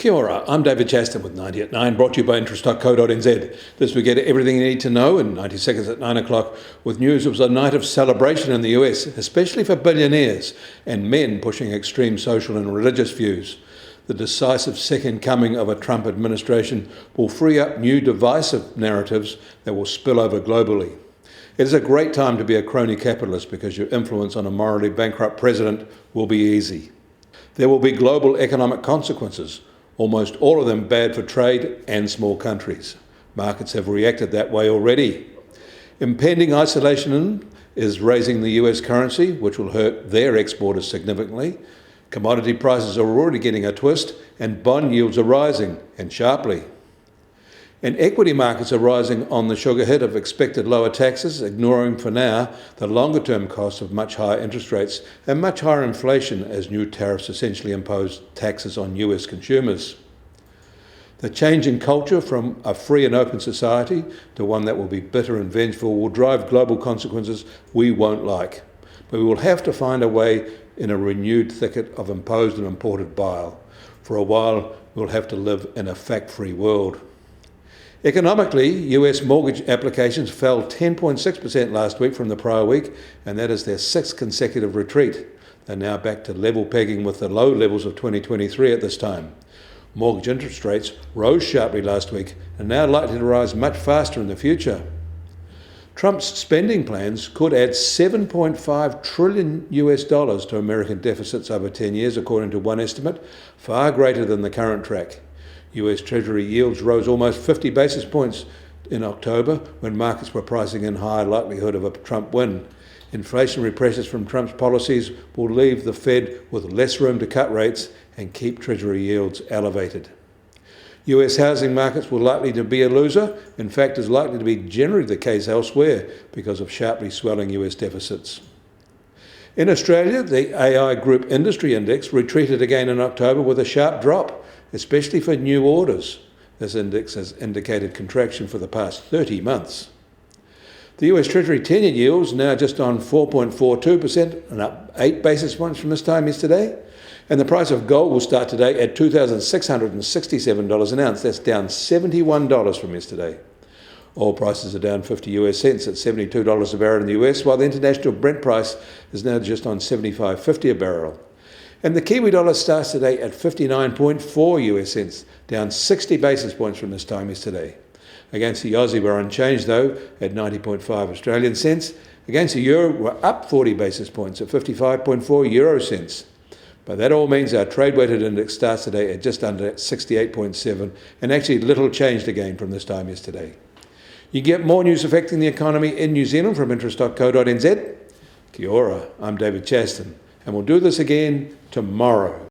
Kia ora, I'm David Chaston with 90 at 9, brought to you by interest.co.nz. This week, get everything you need to know in 90 seconds at 9 o'clock with news. It was a night of celebration in the US, especially for billionaires and men pushing extreme social and religious views. The decisive second coming of a Trump administration will free up new divisive narratives that will spill over globally. It is a great time to be a crony capitalist because your influence on a morally bankrupt president will be easy. There will be global economic consequences, almost all of them bad for trade and small countries. Markets have reacted that way already. Impending isolation is raising the US currency, which will hurt their exporters significantly. Commodity prices are already getting a twist, and bond yields are rising, and sharply. And equity markets are rising on the sugar hit of expected lower taxes, ignoring for now the longer-term costs of much higher interest rates and much higher inflation as new tariffs essentially impose taxes on US consumers. The change in culture from a free and open society to one that will be bitter and vengeful will drive global consequences we won't like. But we will have to find a way in a renewed thicket of imposed and imported bile. For a while, we'll have to live in a fact-free world. Economically, US mortgage applications fell 10.6% last week from the prior week, and that is their sixth consecutive retreat. They're now back to level pegging with the low levels of 2023 at this time. Mortgage interest rates rose sharply last week and are now likely to rise much faster in the future. Trump's spending plans could add $7.5 trillion to American deficits over 10 years, according to one estimate, far greater than the current track. US Treasury yields rose almost 50 basis points in October when markets were pricing in higher likelihood of a Trump win. Inflationary pressures from Trump's policies will leave the Fed with less room to cut rates and keep Treasury yields elevated. US housing markets will likely to be a loser. In fact, is likely to be generally the case elsewhere because of sharply swelling US deficits. In Australia, the AI Group Industry Index retreated again in October with a sharp drop, especially for new orders. This index has indicated contraction for the past 30 months. The US Treasury 10-year yield is now just on 4.42% and up 8 basis points from this time yesterday. And the price of gold will start today at $2,667 an ounce. That's down $71 from yesterday. Oil prices are down 50 US cents at $72 a barrel in the US, while the international Brent price is now just on $75.50 a barrel. And the Kiwi dollar starts today at 59.4 US cents, down 60 basis points from this time yesterday. Against the Aussie, we're unchanged though, at 90.5 Australian cents. Against the euro, we're up 40 basis points at 55.4 euro cents. But that all means our trade-weighted index starts today at just under 68.7, and actually little changed again from this time yesterday. You get more news affecting the economy in New Zealand from interest.co.nz. Kia ora, I'm David Chaston, and we'll do this again tomorrow.